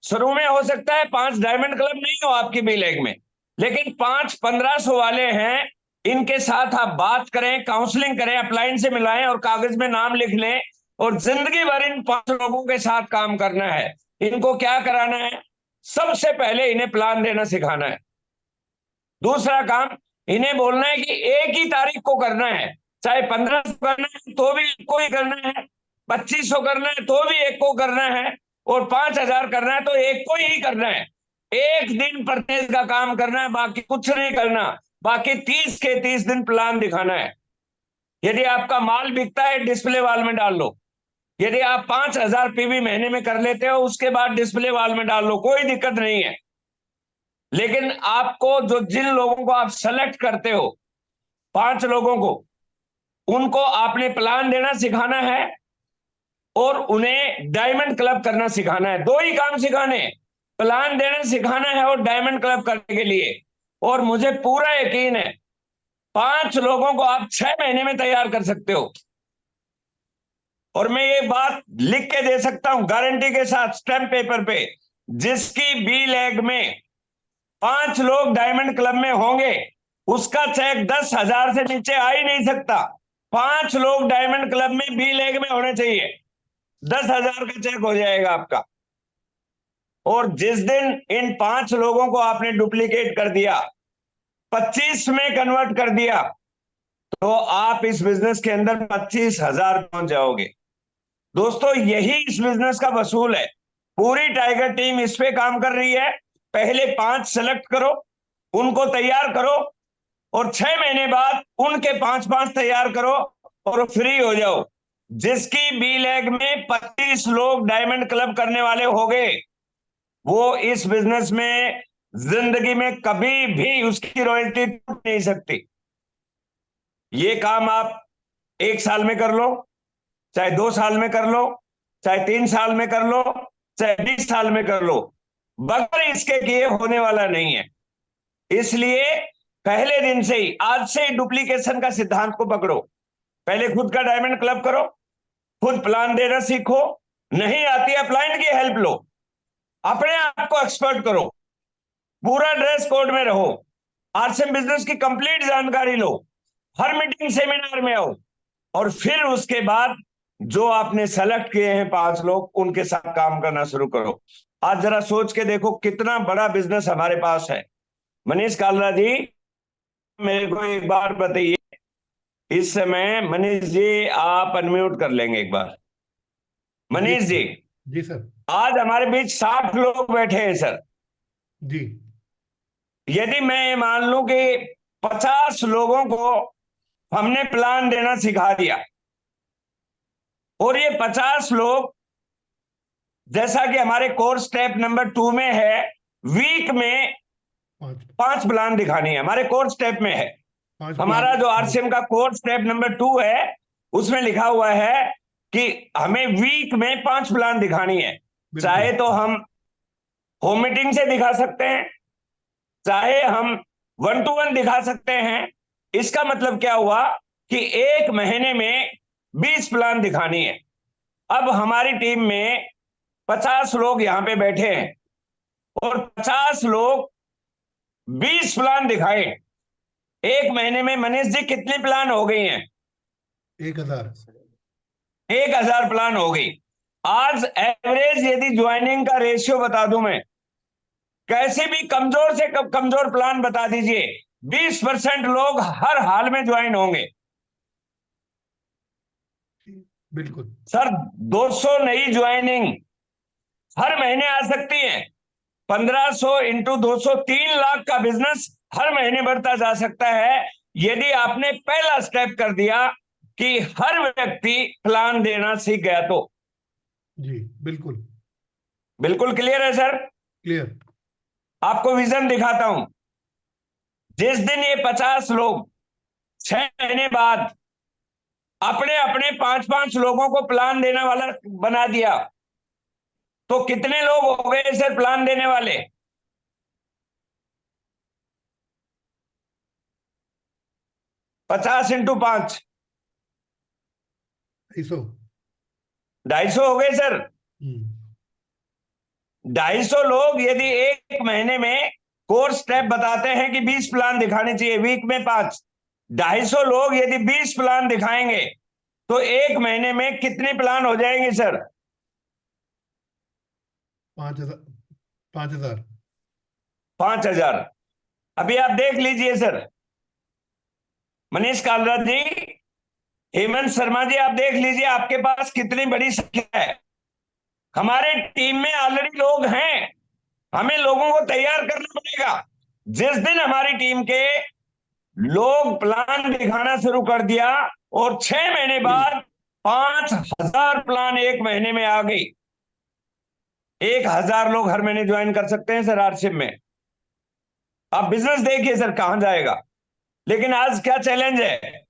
शुरू में हो सकता है 5 डायमंड क्लब नहीं हो आपकी बी लेग में, लेकिन 5 1500 वाले हैं, इनके साथ आप बात करें, काउंसलिंग करें, अपलाइन से मिलाएं और कागज में नाम लिख लें, और जिंदगी भर इन 5 लोगों के साथ काम करना है। इनको क्या कराना है? सबसे पहले इन्हें प्लान देना सिखाना है। दूसरा काम, इन्हें बोलना है कि एक ही तारीख को करना है, चाहे 1500 करना है तो भी एक को ही करना है, 2500 करना है तो भी एक को करना है, और 5000 करना है तो एक को ही करना है। एक दिन परचेज का काम करना है, बाकी कुछ नहीं करना। बाकी 30 के 30 दिन प्लान दिखाना है। यदि आपका माल बिकता है, डिस्प्ले वॉल में डाल लो। यदि आप 5000 पीवी महीने में कर लेते हो, उसके बाद डिस्प्ले वॉल में डाल लो, कोई दिक्कत नहीं है। लेकिन आपको जिन लोगों को आप सेलेक्ट करते हो, 5 लोगों को, उनको आपने प्लान देना सिखाना है और उन्हें डायमंड क्लब करना सिखाना है। 2 ही काम सिखाने, प्लान देना सिखाना है और डायमंड क्लब करने के लिए। और मुझे पूरा यकीन है 5 लोगों को आप 6 महीने में तैयार कर सकते हो। और मैं ये बात लिख के दे सकता हूं गारंटी के साथ, स्टैम्प पेपर पे, जिसकी बी लेग में 5 लोग डायमंड क्लब में होंगे, उसका चेक 10,000 से नीचे आ ही नहीं सकता। 5 लोग डायमंड क्लब में बी लेग में होने चाहिए, 10,000 का चेक हो जाएगा आपका। और जिस दिन इन 5 लोगों को आपने डुप्लीकेट कर दिया, 25 में कन्वर्ट कर दिया, तो आप इस बिजनेस के अंदर 25,000 पहुंच जाओगे। दोस्तों, यही इस बिजनेस का वसूल है। पूरी टाइगर टीम इस पे काम कर रही है। पहले 5 सेलेक्ट करो, उनको तैयार करो, और 6 महीने बाद उनके 5-5 तैयार करो और फ्री हो जाओ। जिसकी बी लेग में 25 लोग डायमंड क्लब करने वाले हो गए, वो इस बिजनेस में जिंदगी में कभी भी उसकी रॉयल्टी टूट नहीं सकती। ये काम आप 1 साल में कर लो, चाहे 2 साल में कर लो, चाहे 3 साल में कर लो, चाहे 20 साल में कर लो, बगैर इसके किए होने वाला नहीं है। इसलिए पहले दिन से ही, आज से ही डुप्लीकेशन का सिद्धांत को पकड़ो। पहले खुद का डायमंड क्लब करो, खुद प्लान देना सीखो, नहीं आती है क्लाइंट की हेल्प लो, अपने आप को एक्सपर्ट करो, पूरा ड्रेस कोड में रहो, आरसीएम बिजनेस की कंप्लीट जानकारी लो, हर मीटिंग सेमिनार में आओ, और फिर उसके बाद जो आपने सेलेक्ट किए हैं 5 लोग, उनके साथ काम करना शुरू करो। आज जरा सोच के देखो कितना बड़ा बिजनेस हमारे पास है। मनीष कालरा जी, मेरे को एक बार बताइए, इस समय मनीष जी आप अनम्यूट कर लेंगे एक बार। मनीष जी, जी सर। आज हमारे बीच 60 लोग बैठे हैं सर। जी। यदि मैं मान लूं कि 50 लोगों को हमने प्लान देना सिखा दिया, और ये 50 लोग, जैसा कि हमारे कोर्स स्टेप नंबर 2 में है, वीक में 5 प्लान दिखानी है, हमारे कोर्स स्टेप में है। हमारा जो आरसीएम का कोर्स स्टेप नंबर 2 है, उसमें लिखा हुआ है कि हमें वीक में 5 प्लान दिखानी है। चाहे तो हम होम मीटिंग से दिखा सकते हैं, चाहे हम 1 to 1 दिखा सकते हैं। इसका मतलब क्या हुआ कि एक महीने में 20 प्लान दिखानी है। अब हमारी टीम में 50 लोग यहां पे बैठे हैं, और 50 लोग 20 प्लान दिखाए। एक महीने में मनीष जी कितनी प्लान हो गई हैं? 1000। 1000 प्लान हो गई। आज एवरेज यदि ज्वाइनिंग का रेशियो बता दूं मैं, कैसे भी कमजोर से कमजोर प्लान बता दीजिए, 20% लोग हर हाल में ज्वाइन होंगे। बिल्कुल सर, 200 नई ज्वाइनिंग हर महीने आ सकती है। 1500 इंटू 200, 3 लाख का बिजनेस हर महीने बढ़ता जा सकता है, यदि आपने पहला स्टेप कर दिया कि हर व्यक्ति प्लान देना सीख गया तो। जी बिल्कुल बिल्कुल क्लियर है सर? क्लियर। आपको विजन दिखाता हूं। जिस दिन ये 50 लोग 6 महीने बाद अपने अपने 5-5 लोगों को प्लान देने वाला बना दिया, तो कितने लोग हो गए सर प्लान देने वाले? 50 इंटू 5, 250। 250 हो गए सर। 250 लोग यदि एक महीने में कोर्स स्टेप बताते हैं कि 20 प्लान दिखाने चाहिए, वीक में 5, 250 लोग यदि 20 प्लान दिखाएंगे, तो एक महीने में कितने प्लान हो जाएंगे सर? 5000। 5000। 5000। अभी आप देख लीजिए सर, मनीष कालरा जी, हेमंत शर्मा जी, आप देख लीजिए आपके पास कितनी बड़ी संख्या है। हमारे टीम में ऑलरेडी लोग हैं, हमें लोगों को तैयार करना पड़ेगा। जिस दिन हमारी टीम के लोग प्लान दिखाना शुरू कर दिया, और 6 महीने बाद 5000 प्लान एक महीने में आ गई। 1000 लोग हर महीने ज्वाइन कर सकते हैं सर आरसीएम में। आप बिजनेस देखिए सर कहां जाएगा। लेकिन आज क्या चैलेंज है?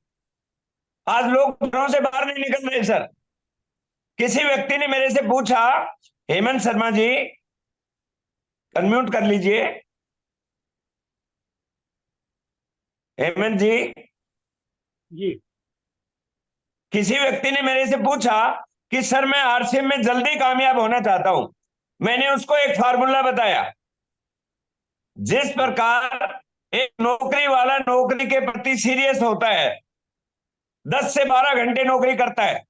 आज लोग घरों से बाहर नहीं निकल रहे सर। किसी व्यक्ति ने मेरे से पूछा, हेमंत शर्मा जी अनम्यूट कर लीजिए, हेमंत जी। जी किसी व्यक्ति ने मेरे से पूछा कि सर मैं आरसीएम में जल्दी कामयाब होना चाहता हूं। मैंने उसको एक फार्मूला बताया। जिस प्रकार एक नौकरी वाला नौकरी के प्रति सीरियस होता है, 10 से 12 घंटे नौकरी करता है,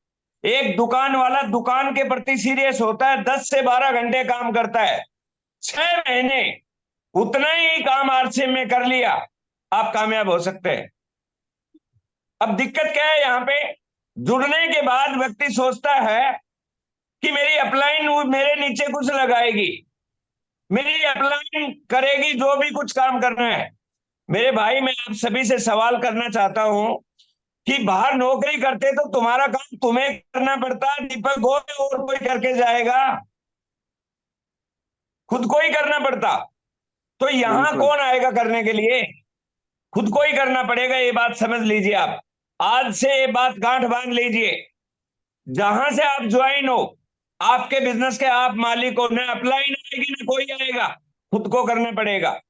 एक दुकान वाला दुकान के प्रति सीरियस होता है, 10 से 12 घंटे काम करता है। 6 महीने उतना ही काम आरसीएम में कर लिया, आप कामयाब हो सकते हैं। अब दिक्कत क्या है यहां पे? जुड़ने के बाद व्यक्ति सोचता है कि मेरी अपलाइन मेरे नीचे कुछ लगाएगी, मेरी अपलाइन करेगी जो भी कुछ काम करना है। मेरे भाई, मैं आप सभी से सवाल करना चाहता हूं कि बाहर नौकरी करते तो तुम्हारा काम तुम्हें करना पड़ता, दीपक गोयल और कोई करके जाएगा? खुद को ही करना पड़ता। तो यहां बिल्कुल। कौन आएगा करने के लिए? खुद को ही करना पड़ेगा। ये बात समझ लीजिए आप, आज से ये बात गांठ बांध लीजिए। जहां से आप ज्वाइन हो, आपके बिजनेस के आप मालिक हो, न अपलाइन आएगी न कोई आएगा, खुद को करना पड़ेगा।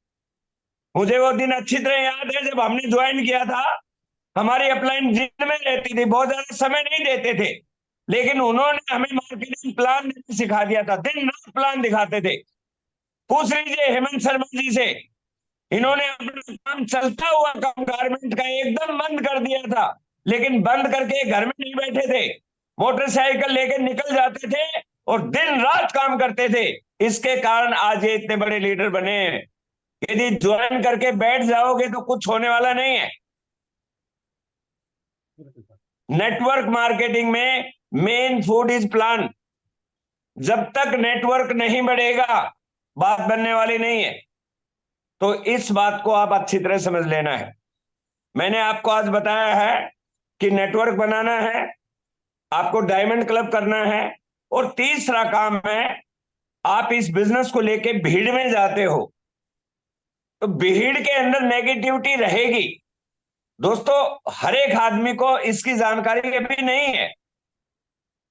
मुझे वो दिन अच्छी तरह याद है जब हमने ज्वाइन किया था, हमारी अपलाइन जिद में रहती थी, बहुत ज्यादा समय नहीं देते थे, लेकिन उन्होंने हमें मार्केटिंग प्लान देना सिखा दिया था, दिन रात प्लान दिखाते थे। पूछ लीजिए हेमंत शर्मा जी से, इन्होंने अपना काम, चलता हुआ काम गारमेंट का एकदम बंद कर दिया था, लेकिन बंद करके घर में नहीं बैठे थे, मोटरसाइकिल लेके निकल जाते थे और दिन रात काम करते थे। इसके कारण आज ये इतने बड़े लीडर बने हैं। यदि ज्वाइन करके बैठ जाओगे तो कुछ होने वाला नहीं है। नेटवर्क मार्केटिंग में मेन फूड इज प्लान। जब तक नेटवर्क नहीं बढ़ेगा बात बनने वाली नहीं है। तो इस बात को आप अच्छी तरह समझ लेना है। मैंने आपको आज बताया है कि नेटवर्क बनाना है, आपको डायमंड क्लब करना है, और तीसरा काम है, आप इस बिजनेस को लेके भीड़ में जाते हो तो भीड़ के अंदर नेगेटिविटी रहेगी। दोस्तों, हर एक आदमी को इसकी जानकारी अभी नहीं है।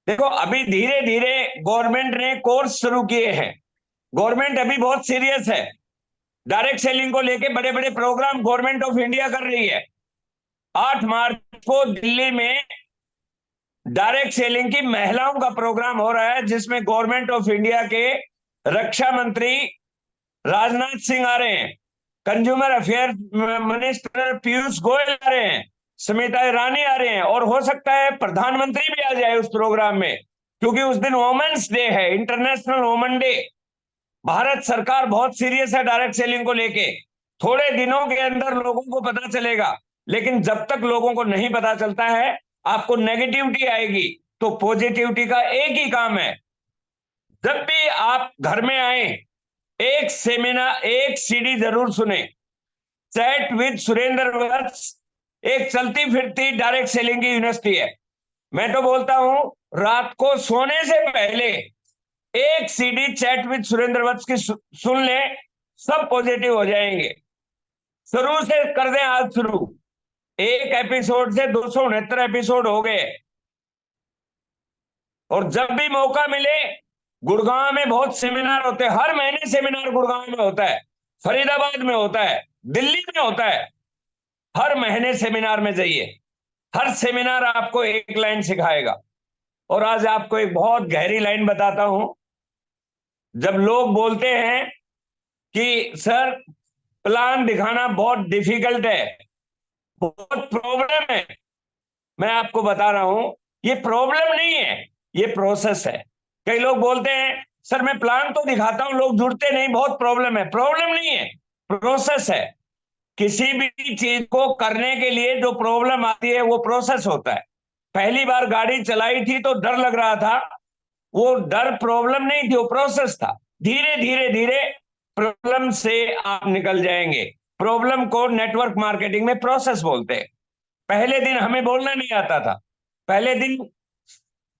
देखो, अभी धीरे धीरे गवर्नमेंट ने कोर्स शुरू किए हैं। गवर्नमेंट अभी बहुत सीरियस है। डायरेक्ट सेलिंग को लेके बड़े बड़े प्रोग्राम गवर्नमेंट ऑफ इंडिया कर रही है। 8 मार्च को दिल्ली में डायरेक्ट सेलिंग की महिलाओं का प्रोग्राम हो रहा है, जिसमें गवर्नमेंट ऑफ इंडिया के रक्षा मंत्री राजनाथ सिंह आ रहे हैं, consumer affair minister Piyush Goyal आ रहे हैं, स्मृति ईरानी आ रहे हैं, और हो सकता है प्रधानमंत्री भी आ जाए उस प्रोग्राम में, क्योंकि उस दिन वुमेन्स डे है, इंटरनेशनल वुमेन डे। भारत सरकार बहुत सीरियस है डायरेक्ट सेलिंग को लेके। थोड़े दिनों के अंदर लोगों को पता चलेगा, लेकिन जब तक लोगों को नहीं पता चलता है, आपको नेगेटिविटी आएगी। तो पॉजिटिविटी का एक ही काम है, जब भी आप घर में आए, एक सेमिनार, एक सीडी जरूर सुने, चैट विद सुरेंद्र वत्स, एक चलती फिरती डायरेक्ट सेलिंग की यूनिवर्सिटी है। मैं तो बोलता हूं, रात को सोने से पहले एक सीडी चैट विद सुरेंद्र वत्स की सुन ले, सब पॉजिटिव हो जाएंगे। शुरू से कर दें आज शुरू। एक एपिसोड से 269 एपिसोड हो गए। और जब भी मौका मिले, गुड़गांव में बहुत सेमिनार होते हैं, हर महीने सेमिनार गुड़गांव में होता है, फरीदाबाद में होता है, दिल्ली में होता है। हर महीने सेमिनार में जाइए, हर सेमिनार आपको एक लाइन सिखाएगा। और आज आपको एक बहुत गहरी लाइन बताता हूं। जब लोग बोलते हैं कि सर प्लान दिखाना बहुत डिफिकल्ट है, बहुत प्रॉब्लम है, मैं आपको बता रहा हूं, ये प्रॉब्लम नहीं है, ये प्रोसेस है। कई लोग बोलते हैं सर मैं प्लान तो दिखाता हूं, लोग जुड़ते नहीं, बहुत प्रॉब्लम है। प्रॉब्लम नहीं है, प्रोसेस है। किसी भी चीज को करने के लिए जो प्रॉब्लम आती है वो प्रोसेस होता है। पहली बार गाड़ी चलाई थी तो डर लग रहा था, वो डर प्रॉब्लम नहीं थी, वो प्रोसेस था। धीरे धीरे धीरे प्रॉब्लम से आप निकल जाएंगे। प्रॉब्लम को नेटवर्क मार्केटिंग में प्रोसेस बोलते हैं। पहले दिन हमें बोलना नहीं आता था, पहले दिन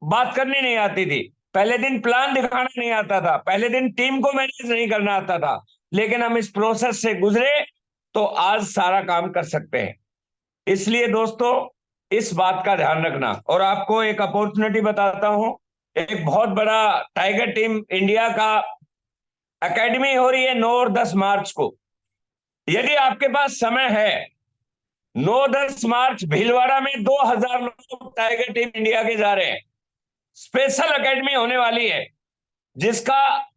बात करनी नहीं आती थी, पहले दिन प्लान दिखाना नहीं आता था, पहले दिन टीम को मैनेज नहीं करना आता था, लेकिन हम इस प्रोसेस से गुजरे तो आज सारा काम कर सकते हैं। इसलिए दोस्तों, इस बात का ध्यान रखना। और आपको एक अपॉर्चुनिटी बताता हूं, एक बहुत बड़ा टाइगर टीम इंडिया का एकेडमी हो रही है 9 और 10 मार्च को। यदि आपके पास समय है, 9-10 मार्च भीलवाड़ा में 2000 लोग टाइगर टीम इंडिया के जा रहे हैं। स्पेशल एकेडमी होने वाली है, जिसका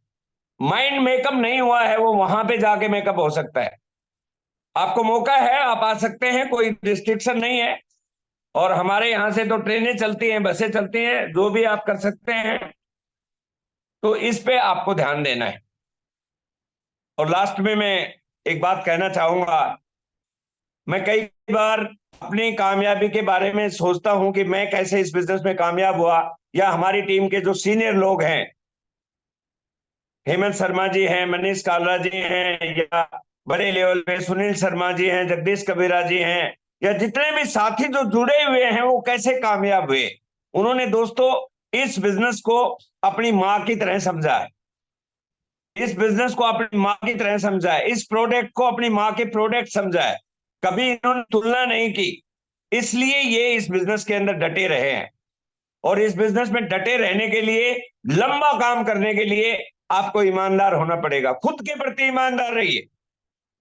माइंड मेकअप नहीं हुआ है वो वहां पे जाके मेकअप हो सकता है। आपको मौका है, आप आ सकते हैं, कोई रिस्ट्रिक्शन नहीं है। और हमारे यहां से तो ट्रेनें चलती हैं, बसें चलती हैं, जो भी आप कर सकते हैं। तो इस पे आपको ध्यान देना है। और लास्ट में मैं एक बात कहना चाहूंगा, मैं कई बार अपनी कामयाबी के बारे में सोचता हूं कि मैं कैसे इस बिजनेस में कामयाब हुआ, या हमारी टीम के जो सीनियर लोग हैं, हेमंत शर्मा जी हैं, मनीष कालरा जी हैं, या बड़े लेवल पे सुनील शर्मा जी हैं, जगदीश कबीरा जी हैं, या जितने भी साथी जो जुड़े हुए हैं, वो कैसे कामयाब हुए। उन्होंने दोस्तों इस बिजनेस को अपनी माँ की तरह समझा है, इस बिजनेस को अपनी माँ की तरह समझा है, इस प्रोडक्ट को अपनी माँ के प्रोडक्ट समझा है, कभी इन्होंने तुलना नहीं की। इसलिए ये इस बिजनेस के अंदर डटे रहे हैं। और इस बिजनेस में डटे रहने के लिए, लंबा काम करने के लिए आपको ईमानदार होना पड़ेगा। खुद के प्रति ईमानदार रहिए।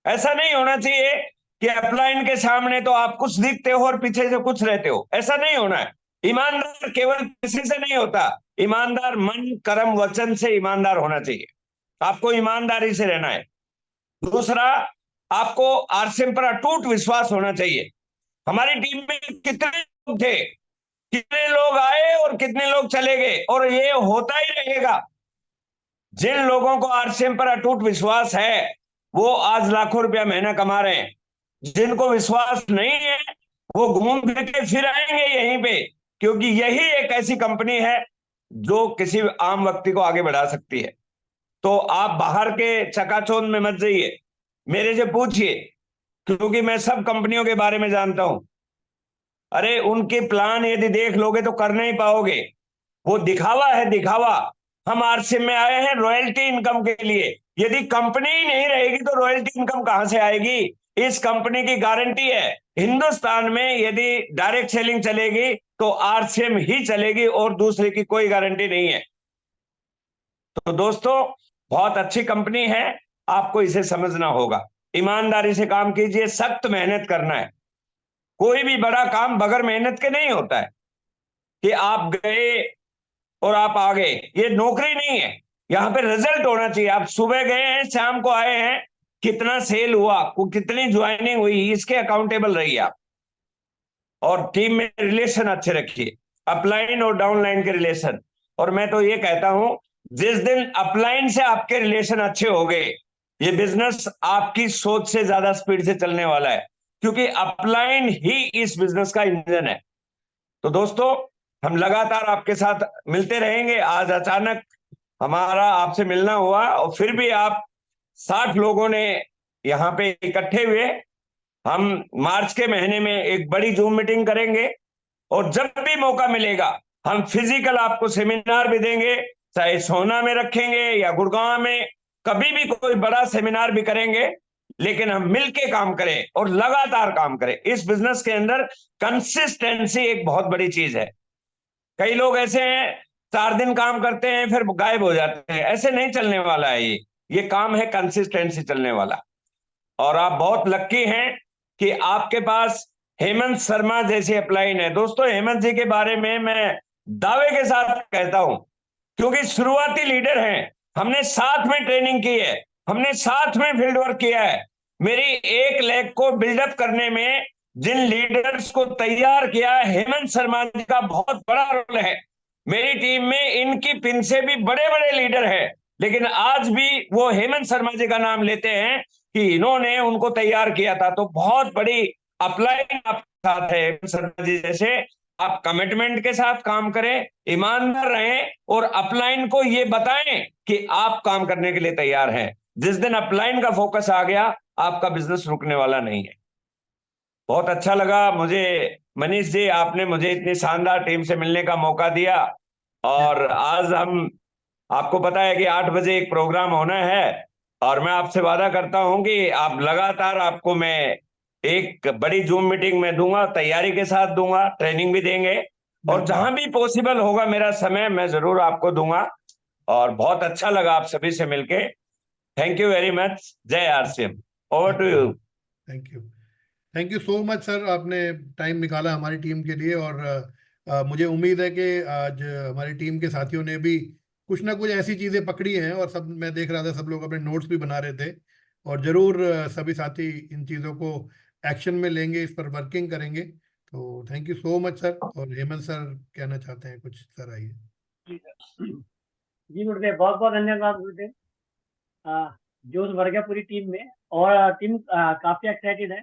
ऐसा नहीं होना चाहिए कि अपलाइन के सामने तो आप कुछ दिखते हो और पीछे से कुछ रहते हो। ऐसा नहीं होना है। ईमानदार केवल किसी से नहीं होता, ईमानदार मन कर्म वचन से ईमानदार होना चाहिए। आपको ईमानदारी से रहना है। दूसरा, आपको आरसीएम पर अटूट विश्वास होना चाहिए। हमारी टीम में कितने लोग थे, कितने लोग आए और कितने लोग चले गए, और ये होता ही रहेगा। जिन लोगों को आरसीएम पर अटूट विश्वास है वो आज लाखों रुपया महीना कमा रहे हैं। जिनको विश्वास नहीं है वो घूम फिर के फिर आएंगे यहीं पे, क्योंकि यही एक ऐसी कंपनी है जो किसी आम व्यक्ति को आगे बढ़ा सकती है। तो आप बाहर के चकाचौंध में मत जाइए, मेरे से पूछिए, क्योंकि मैं सब कंपनियों के बारे में जानता हूं। अरे उनके प्लान यदि देख लोगे तो कर नहीं पाओगे। वो दिखावा है, दिखावा। हम आरसीएम में आए हैं रॉयल्टी इनकम के लिए। यदि कंपनी ही नहीं रहेगी तो रॉयल्टी इनकम कहां से आएगी? इस कंपनी की गारंटी है, हिंदुस्तान में यदि डायरेक्ट सेलिंग चलेगी तो आरसीएम ही चलेगी और दूसरे की कोई गारंटी नहीं है। तो दोस्तों, बहुत अच्छी कंपनी है, आपको इसे समझना होगा। ईमानदारी से काम कीजिए, सख्त मेहनत करना है। कोई भी बड़ा काम बगैर मेहनत के नहीं होता है कि आप गए और आप आ गए। ये नौकरी नहीं है, यहां पे रिजल्ट होना चाहिए। आप सुबह गए हैं, शाम को आए हैं, कितना सेल हुआ, कितनी ज्वाइनिंग हुई, इसके अकाउंटेबल रहिए आप। और टीम में रिलेशन अच्छे रखिए, अपलाइन और डाउनलाइन के रिलेशन। और मैं तो ये कहता हूं, जिस दिन अपलाइन से आपके रिलेशन अच्छे हो गए, ये बिजनेस आपकी सोच से ज्यादा स्पीड से चलने वाला है, क्योंकि अपलाइन ही इस बिजनेस का इंजन है। तो दोस्तों, हम लगातार आपके साथ मिलते रहेंगे। आज अचानक हमारा आपसे मिलना हुआ और फिर भी आप 60 लोगों ने यहाँ पे इकट्ठे हुए। हम मार्च के महीने में एक बड़ी जूम मीटिंग करेंगे और जब भी मौका मिलेगा हम फिजिकल आपको सेमिनार भी देंगे, चाहे सोना में रखेंगे या गुड़गांव में, कभी भी कोई बड़ा सेमिनार भी करेंगे। लेकिन हम मिलके काम करें और लगातार काम करें। इस बिजनेस के अंदर कंसिस्टेंसी एक बहुत बड़ी चीज है। कई लोग ऐसे हैं, 4 दिन काम करते हैं फिर गायब हो जाते हैं। ऐसे नहीं चलने वाला है ये काम है कंसिस्टेंसी चलने वाला। और आप बहुत लक्की हैं कि आपके पास हेमंत शर्मा जैसी अपलाइन है। दोस्तों, हेमंत जी के बारे में मैं दावे के साथ कहता हूं, क्योंकि शुरुआती लीडर हैं। हमने साथ में ट्रेनिंग की है, हमने साथ में फील्ड वर्क किया है। मेरी 1 लाख को बिल्डअप करने में जिन लीडर्स को तैयार किया है, हेमंत शर्मा जी का बहुत बड़ा रोल है। मेरी टीम में इनकी पिन से भी बड़े बड़े लीडर हैं, लेकिन आज भी वो हेमंत शर्मा जी का नाम लेते हैं कि इन्होंने उनको तैयार किया था। तो बहुत बड़ी अपलाइन आपके साथ है हेमंत शर्मा जी जैसे। आप कमिटमेंट के साथ काम करें, ईमानदार रहें और अपलाइन को ये बताएं कि आप काम करने के लिए तैयार हैं। जिस दिन अपलाइन का फोकस आ गया, आपका बिजनेस रुकने वाला नहीं है। बहुत अच्छा लगा मुझे मनीष जी, आपने मुझे इतनी शानदार टीम से मिलने का मौका दिया। और आज हम, आपको पता है कि 8 बजे एक प्रोग्राम होना है, और मैं आपसे वादा करता हूं कि आप लगातार, आपको मैं एक बड़ी जूम मीटिंग में दूंगा, तैयारी के साथ दूंगा, ट्रेनिंग भी देंगे। और जहां भी पॉसिबल होगा मेरा समय मैं जरूर आपको दूंगा। और बहुत अच्छा लगा आप सभी से मिलके। Thank you very much. जय RCM. Over to you. Thank you, thank you so much sir, आपने टाइम निकाला हमारी टीम के लिए। और मुझे उम्मीद है कि आज हमारी टीम के साथियों ने भी कुछ ना कुछ ऐसी चीज़ें पकड़ी हैं, और सब मैं देख रहा था सब लोग अपने नोट्स भी बना रहे थे। और ज़रूर सभी साथी इन चीज़ों को एक्शन में लेंगे, इस पर वर्किंग करेंगे। तो thank you so much sir. और हेमंत सर कहना चाहते हैं कुछ? सर आइए। जी सर। जी गुरुदेव, बहुत बहुत धन्यवाद गुरुदेव। जोश भर गया पूरी टीम में, और टीम काफी एक्साइटेड है।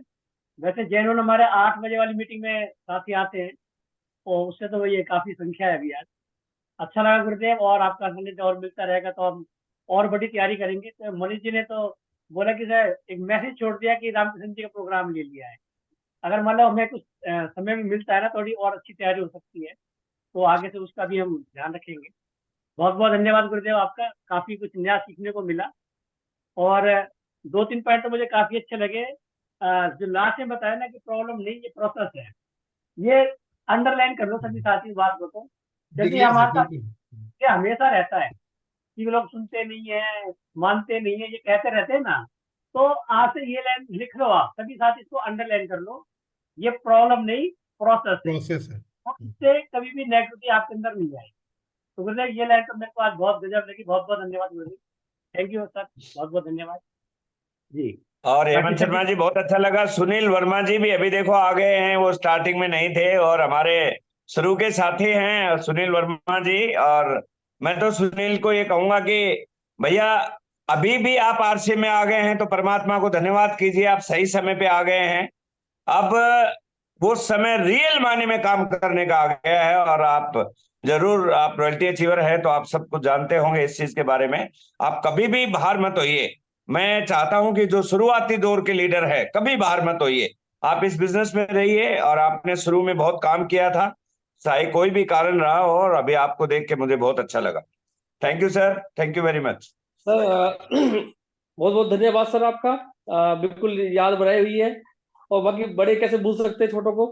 वैसे जैन हमारे 8 बजे वाली मीटिंग में साथी आते हैं, और उससे तो ये काफी संख्या है अभी आज। अच्छा लगा गुरुदेव, और आपका संदेश और मिलता रहेगा तो हम और बड़ी तैयारी करेंगे। तो मनीष जी ने तो बोला कि सर एक मैसेज छोड़ दिया कि रामकृष्ण जी का प्रोग्राम ले लिया है। अगर मान लो हमें कुछ समय में मिलता है ना, थोड़ी और अच्छी तैयारी हो सकती है, तो आगे से उसका भी हम ध्यान रखेंगे। बहुत बहुत धन्यवाद गुरुदेव आपका, काफी कुछ नया सीखने को मिला। और 2-3 पॉइंट तो मुझे काफी अच्छे लगे। जो लास्ट में बताया ना कि प्रॉब्लम नहीं, ये प्रोसेस है, ये अंडरलाइन कर लो सभी साथी बात को। तो जैसे क्लियर सर, हमारा बिल्कुल। ये हमेशा रहता है कि लोग सुनते नहीं है, मानते नहीं है, ये कहते रहते हैं ना। तो आज से ये लाइन लिख लो, आप सभी साथ इसको अंडरलाइन कर लो, ये प्रॉब्लम नहीं प्रोसेस है, प्रोसेस है। और इससे कभी भी नेगेटिविटी आपके अंदर नहीं आएगी। तो गुरुदेव ये लाइन तो मेरे को आज बहुत गजब लगी, बहुत बहुत धन्यवाद गुरुदेव, थैंक यू सर, बहुत बहुत धन्यवाद जी। और बाकी हेमंत सभी शर्मा जी बहुत अच्छा लगा। सुनील वर्मा जी भी अभी देखो आ गए हैं, वो स्टार्टिंग में नहीं थे और हमारे शुरू के साथी हैं सुनील वर्मा जी। और मैं तो सुनील को ये कहूंगा कि भैया अभी भी आप आरसी में आ गए हैं तो परमात्मा को धन्यवाद कीजिए, आप सही समय पे आ गए हैं। अब वो समय रियल मायने में काम करने का आ गया है। और आप जरूर, आप रॉयल्टी अचीवर है तो आप सब कुछ जानते होंगे इस चीज के बारे में। आप कभी भी बाहर मत होइए। मैं चाहता हूं कि जो शुरुआती दौर के लीडर है कभी बाहर मत होइए, आप इस बिजनेस में रहिए। और आपने शुरू में बहुत काम किया था, चाहे कोई भी कारण रहा हो, और अभी आपको देख के मुझे बहुत अच्छा लगा। Thank you sir, thank you very much sir. बहुत बहुत धन्यवाद सर आपका। बिल्कुल याद बनाई हुई है। और बाकी बड़े कैसे भूल सकते हैं छोटों को।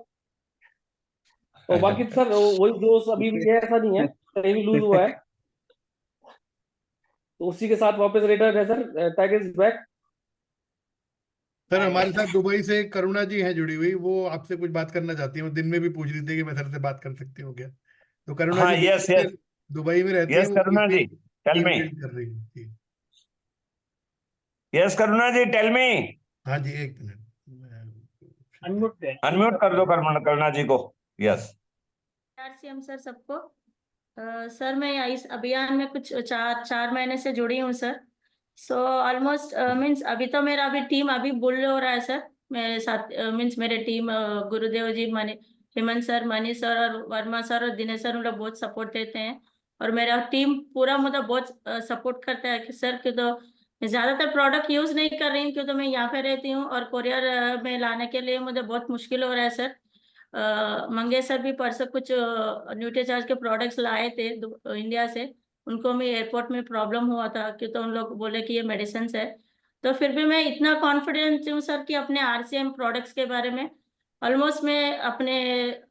और बाकी सर वही जोश अभी भी है, ऐसा नहीं है कहीं भी लूज हुआ है। तो उसी के साथ वापस रिटर्न है sir, tiger is back. Sir हमारे साथ दुबई से करुणा जी हैं जुड़ी हुई, वो आपसे कुछ बात करना चाहती हैं। वो दिन में भी पूछ रही थी कि मैं सर से बात कर सकती हूँ क्या। तो करुणा हाँ, जी यस यस दुबई में रहती हैं, यस वो करुणा जी, टेल टीम मी। बिल्ड कर रही हैं जी। यस करुणा जी, टेल मी। हाँ जी, एक मिनट। अनम्यूट है, अनम्यूट कर दो करुणा जी को। यस। आरसीएम सर सबको। सर मैं इस अभियान में कुछ चार महीने से जुड़ी हूँ सर। सो ऑलमोस्ट मीन्स अभी तो मेरा टीम अभी बुल हो रहा है सर मेरे साथ। मीन्स मेरे टीम गुरुदेव जी, हेमंत सर, मनीष सर और वर्मा सर और दिनेश सर, उन लोग बहुत सपोर्ट देते हैं। और मेरा टीम पूरा मुझे बहुत सपोर्ट करता है कि सर क्यों तो मैं ज्यादातर प्रोडक्ट यूज नहीं कर रही हूँ, क्यों तो मैं यहाँ पे रहती हूँ और कोरियर में लाने के लिए मुझे बहुत मुश्किल हो रहा है सर। मंगेश सर भी परसों कुछ न्यूट्रीचार्ज के प्रोडक्ट्स लाए थे इंडिया से। उनको भी एयरपोर्ट में प्रॉब्लम हुआ था, क्यों तो उन लोग बोले कि ये मेडिसिन है। तो फिर भी मैं इतना कॉन्फिडेंट हूँ सर कि अपने आरसीएम प्रोडक्ट्स के बारे में ऑलमोस्ट मैं अपने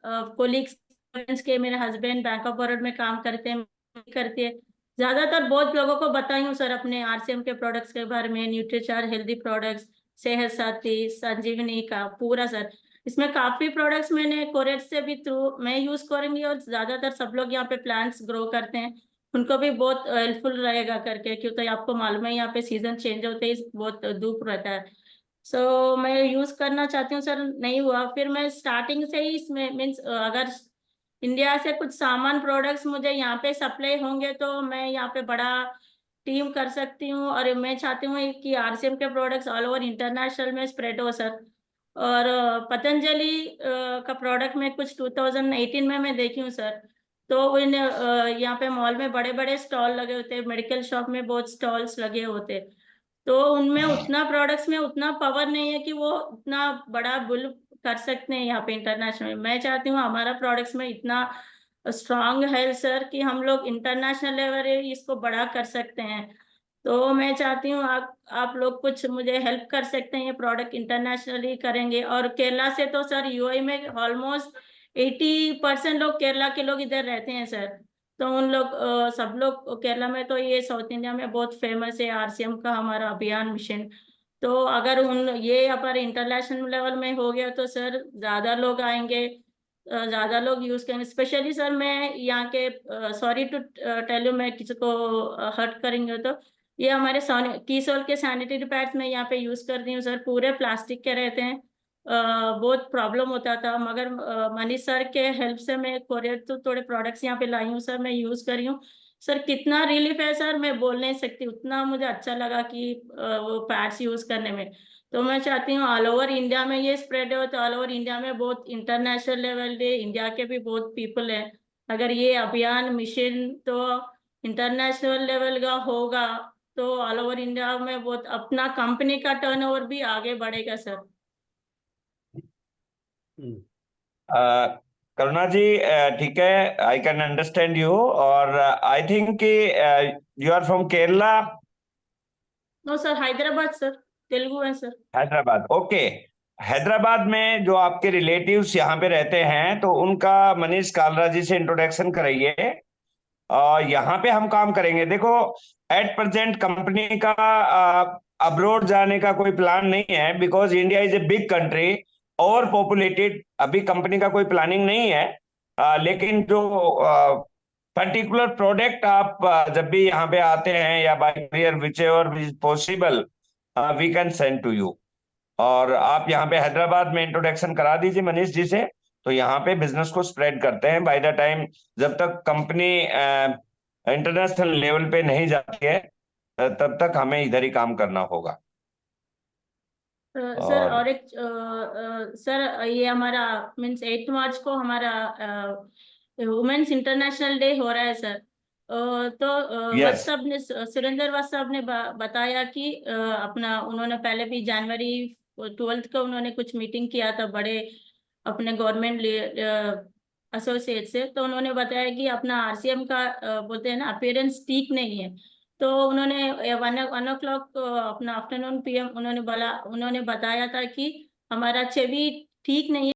कोलिग्स के, मेरे हस्बैंड बैंक ऑफ बड़ौदा में काम करते हैं, करती है, ज्यादातर बहुत लोगों को बताई हूँ सर अपने आरसीएम के प्रोडक्ट्स के बारे में। न्यूट्रीचार्ज हेल्दी प्रोडक्ट्स, सेहत साथी, संजीवनी का पूरा सर। इसमें काफी प्रोडक्ट्स मैंने कोरेट से भी थ्रू मैं यूज करूंगी, और ज्यादातर सब लोग यहाँ पे प्लांट्स ग्रो करते हैं, उनको भी बहुत हेल्पफुल रहेगा करके, क्योंकि आपको मालूम है यहाँ पे सीजन चेंज होते ही बहुत धूप रहता है। सो मैं यूज करना चाहती हूँ सर, नहीं हुआ फिर मैं स्टार्टिंग से ही इसमें मीन्स अगर इंडिया से कुछ सामान प्रोडक्ट्स मुझे यहाँ पे सप्लाई होंगे तो मैं यहाँ पे बड़ा टीम कर सकती हूँ। और मैं चाहती हूँ कि आरसीएम के प्रोडक्ट्स ऑल ओवर इंटरनेशनल में स्प्रेड हो सर। और पतंजलि का प्रोडक्ट में कुछ 2018 में मैं देखी हूँ सर। तो इन यहाँ पे मॉल में बड़े बड़े स्टॉल लगे होते, मेडिकल शॉप में बहुत स्टॉल्स लगे होते, तो उनमें उतना प्रोडक्ट्स में उतना पावर नहीं है कि वो उतना बड़ा बुल कर सकते हैं यहाँ पे इंटरनेशनल में। मैं चाहती हूँ हमारा प्रोडक्ट्स में इतना स्ट्रांग है सर कि हम लोग इंटरनेशनल लेवल इसको बड़ा कर सकते हैं। तो मैं चाहती हूँ आप लोग कुछ मुझे हेल्प कर सकते हैं, ये प्रोडक्ट इंटरनेशनली करेंगे। और केरला से तो सर यूएई में ऑलमोस्ट 80% लोग केरला के लोग इधर रहते हैं सर। तो उन लोग सब लोग केरला में, तो ये साउथ इंडिया में बहुत फेमस है आरसीएम का हमारा अभियान मिशन। तो अगर उन ये हमारे इंटरनेशनल लेवल में हो गया तो सर ज्यादा लोग आएंगे, ज्यादा लोग यूज करेंगे। स्पेशली सर मैं यहाँ के, सॉरी टू टेल यू, मैं किसी को हर्ट करेंगे तो ये हमारे कीसोल के सैनिटरी पैड्स में यहाँ पे यूज कर रही हूँ सर, पूरे प्लास्टिक के रहते हैं। बहुत प्रॉब्लम होता था, मगर मनीष सर के हेल्प से मैं कोरियर तो थोड़े प्रोडक्ट्स यहाँ पे लाई हूँ सर, मैं यूज कर रही हूँ सर। कितना रिलीफ है सर मैं बोल नहीं सकती, उतना मुझे अच्छा लगा कि वो पैड्स यूज करने में। तो मैं चाहती हूँ ऑल ओवर इंडिया में ये स्प्रेड हो, तो ऑल ओवर इंडिया में बहुत इंटरनेशनल लेवल पे इंडिया के भी बहुत पीपल है, अगर ये अभियान मिशन तो इंटरनेशनल लेवल का होगा तो ऑल ओवर इंडिया में बहुत अपना कंपनी का टर्नओवर भी आगे बढ़ेगा सर। करुणा जी, ठीक है, आई कैन अंडरस्टैंड यू। और आई थिंक कि you are from Kerala. No sir, Hyderabad sir, Telugu है सर। हैदराबाद, ओके। हैदराबाद में जो आपके रिलेटिव्स यहाँ पे रहते हैं तो उनका मनीष कालरा जी से इंट्रोडक्शन कराइए, और यहाँ पे हम काम करेंगे। देखो, एट प्रेजेंट कंपनी का अब्रोड जाने का कोई प्लान नहीं है, because India is a big country, over populated. अभी कंपनी का कोई प्लानिंग नहीं है। लेकिन जो पर्टिकुलर प्रोडक्ट आप जब भी यहाँ पे आते हैं या by courier whichever is possible, we can send to you. और आप यहाँ पे हैदराबाद में इंट्रोडक्शन करा दीजिए मनीष जी से, तो यहाँ पे बिजनेस को स्प्रेड करते हैं। बाय द टाइम जब तक कंपनी इंटरनेशनल लेवल पे नहीं जाती है, तब तक हमें इधर ही काम करना होगा। सर और और एक सर ये हमारा मीन्स 8 मार्च को हमारा वुमेन्स इंटरनेशनल डे हो रहा है सर। तो वत्स यस, साहब ने सुरेंद्र वत्स साहब ने बताया कि अपना उन्होंने पहले भी जनवरी 12 को उन्होंने कुछ मीटिंग किया था बड़े अपने गवर्नमेंट एसोसिएट से। तो उन्होंने बताया कि अपना आरसीएम का बोलते हैं ना अपीयरेंस ठीक नहीं है। तो उन्होंने 1 o'clock अपना आफ्टरनून पीएम उन्होंने बताया था कि हमारा छवि ठीक नहीं है।